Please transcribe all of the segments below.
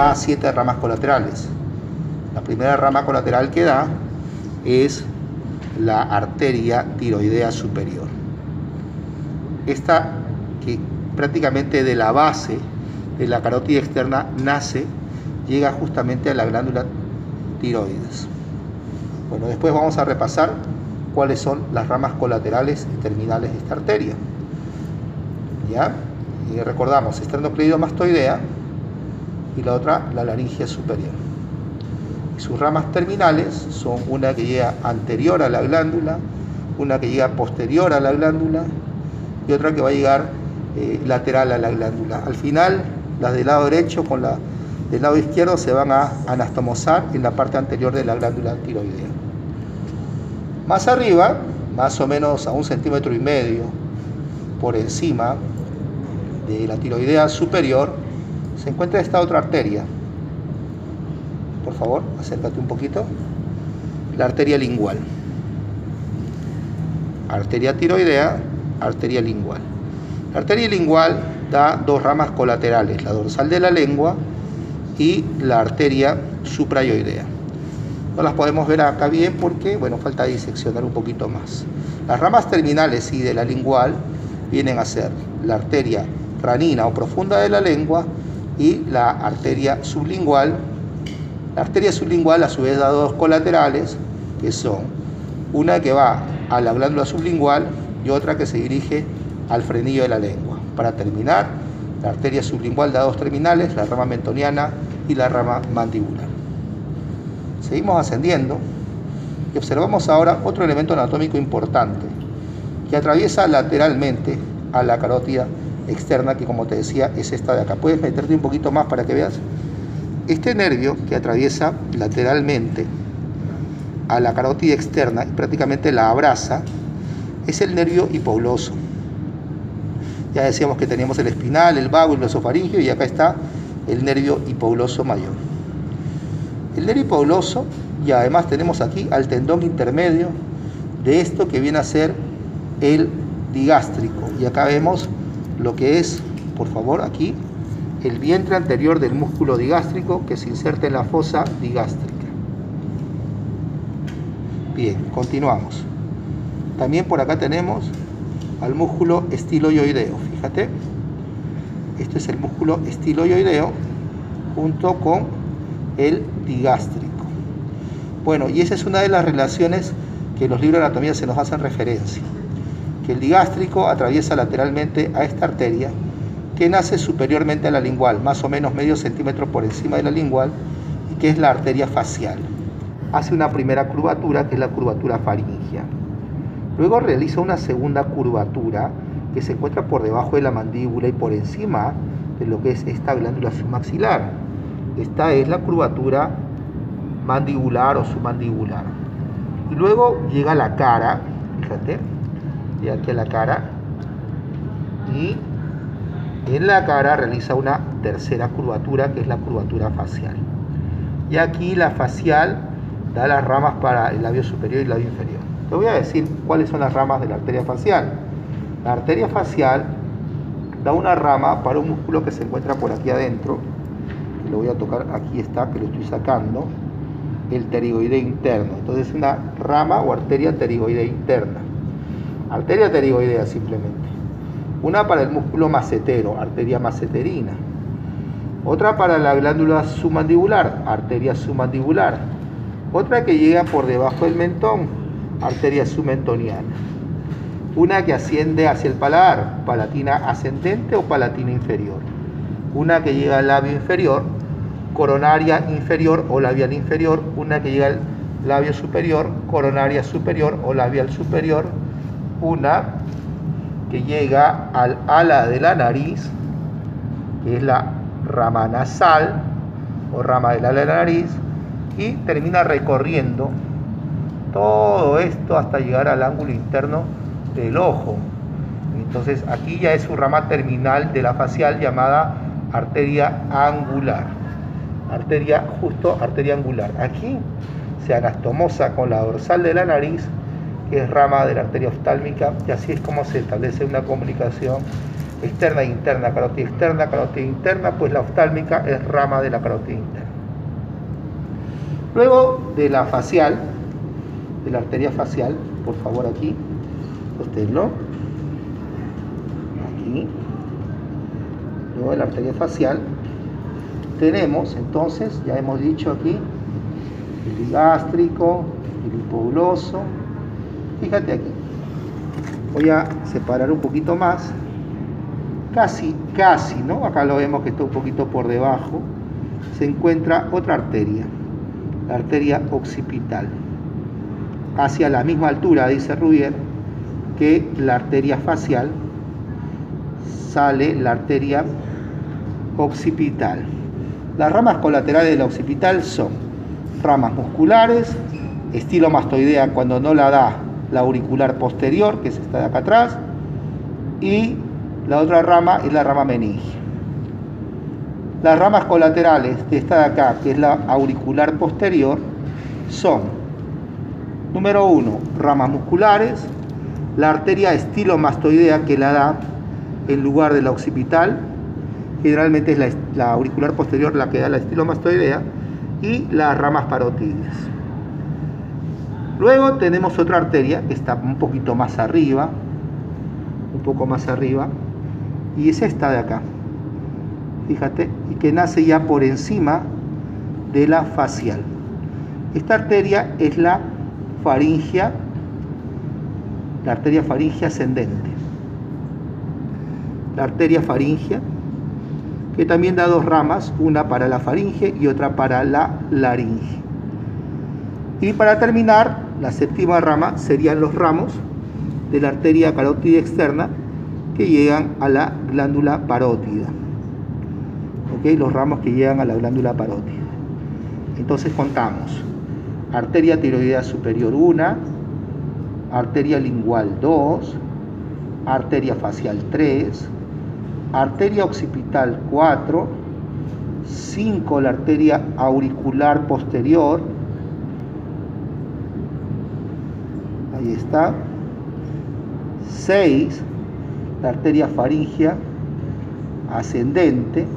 da 7 ramas colaterales. La primera rama colateral que da es la arteria tiroidea superior. Esta, que prácticamente de la base de la carótida externa nace, llega justamente a la glándula tiroides. Bueno, después vamos a repasar cuáles son las ramas colaterales y terminales de esta arteria. ¿Ya? Y recordamos, esternocleidomastoidea y la otra, la laringe superior. Y sus ramas terminales son una que llega anterior a la glándula, una que llega posterior a la glándula y otra que va a llegar lateral a la glándula. Al final, las del lado derecho con la del lado izquierdo se van a anastomosar en la parte anterior de la glándula tiroidea. Más arriba, más o menos a 1,5 centímetros por encima de la tiroidea superior, se encuentra esta otra arteria. Por favor, acércate un poquito. La arteria lingual. Arteria tiroidea, arteria lingual. La arteria lingual da 2 ramas colaterales, la dorsal de la lengua y la arteria suprayoidea. No las podemos ver acá bien porque, bueno, falta diseccionar un poquito más. Las ramas terminales sí, de la lingual vienen a ser la arteria ranina o profunda de la lengua y la arteria sublingual. La arteria sublingual a su vez da 2 colaterales, que son una que va a la glándula sublingual y otra que se dirige al frenillo de la lengua. Para terminar, la arteria sublingual da 2 terminales, la rama mentoniana y la rama mandibular. Seguimos ascendiendo y observamos ahora otro elemento anatómico importante que atraviesa lateralmente a la carótida externa, que como te decía es esta de acá. Puedes meterte un poquito más para que veas. Este nervio que atraviesa lateralmente a la carótida externa y prácticamente la abraza es el nervio hipogloso. Ya decíamos que teníamos el espinal, el vago y el glosofaringeo, y acá está el nervio hipogloso mayor. El nervio hipogloso, y además tenemos aquí al tendón intermedio de esto que viene a ser el digástrico. Y acá vemos lo que es, por favor, aquí, el vientre anterior del músculo digástrico que se inserta en la fosa digástrica. Bien, continuamos. También por acá tenemos al músculo estiloioideo. Fíjate, esto es el músculo estiloioideo junto con el digástrico. Bueno, y esa es una de las relaciones que los libros de anatomía se nos hacen referencia, que el digástrico atraviesa lateralmente a esta arteria que nace superiormente a la lingual, más o menos medio centímetro por encima de la lingual, y que es la arteria facial. Hace una primera curvatura, que es la curvatura faringea. Luego realiza una segunda curvatura que se encuentra por debajo de la mandíbula y por encima de lo que es esta glándula submaxilar. Esta es la curvatura mandibular o submandibular. Y luego llega a la cara, fíjate, llega aquí a la cara, y en la cara realiza una tercera curvatura, que es la curvatura facial. Y aquí la facial da las ramas para el labio superior y el labio inferior. Te voy a decir cuáles son las ramas de la arteria facial. La arteria facial da una rama para un músculo que se encuentra por aquí adentro, que lo voy a tocar, aquí está, que lo estoy sacando, el pterigoideo interno. Entonces es una rama o arteria pterigoidea interna. Arteria pterigoidea simplemente. Una para el músculo macetero, arteria maceterina. Otra para la glándula submandibular, arteria submandibular. Otra que llega por debajo del mentón, arteria submentoniana. Una que asciende hacia el paladar, palatina ascendente o palatina inferior. Una que llega al labio inferior, coronaria inferior o labial inferior. Una que llega al labio superior, coronaria superior o labial superior. Una que llega al ala de la nariz, que es la rama nasal o rama del ala de la nariz, y termina recorriendo todo esto hasta llegar al ángulo interno del ojo. Entonces aquí ya es su rama terminal de la facial llamada arteria angular. Arteria angular. Aquí se anastomosa con la dorsal de la nariz, que es rama de la arteria oftálmica, y así es como se establece una comunicación externa e interna, carótida interna, pues la oftálmica es rama de la carótida interna. Luego de la facial, de la arteria facial, por favor aquí, sosténlo, aquí, luego de la arteria facial, tenemos entonces, ya hemos dicho aquí, el higástrico, el hipoglosso. Fíjate aquí, voy a separar un poquito más, casi, ¿no? Acá lo vemos que está un poquito por debajo, se encuentra otra arteria, la arteria occipital, casi a la misma altura, dice Rubier, que la arteria facial, sale la arteria occipital. Las ramas colaterales de la occipital son ramas musculares, estilomastoidea cuando no la da la auricular posterior, que es esta de acá atrás, y la otra rama es la rama meningia. Las ramas colaterales de esta de acá, que es la auricular posterior, son, número 1, ramas musculares, la arteria estilomastoidea que la da en lugar de la occipital, generalmente es la auricular posterior la que da la estilomastoidea, y las ramas parotídeas. Luego tenemos otra arteria que está un poquito más arriba, un poco más arriba, y es esta de acá, fíjate, y que nace ya por encima de la facial. Esta arteria es la faringia, la arteria faringia ascendente. La arteria faringia, que también da dos ramas, una para la faringe y otra para la laringe. Y para terminar, la séptima rama serían los ramos de la arteria carótida externa que llegan a la glándula parótida. ¿Okay? Los ramos que llegan a la glándula parótida. Entonces contamos: arteria tiroidea superior 1, arteria lingual 2, arteria facial 3, arteria occipital 4, 5 la arteria auricular posterior, ahí está, 6 la arteria faringia ascendente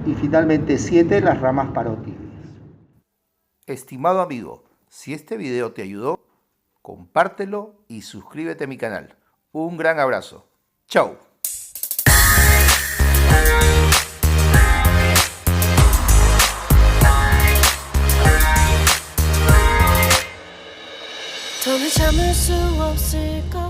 y finalmente 7 las ramas parótidas. Estimado amigo, si este video te ayudó, compártelo y suscríbete a mi canal. Un gran abrazo. Chau. 도무지 참을 수 없을까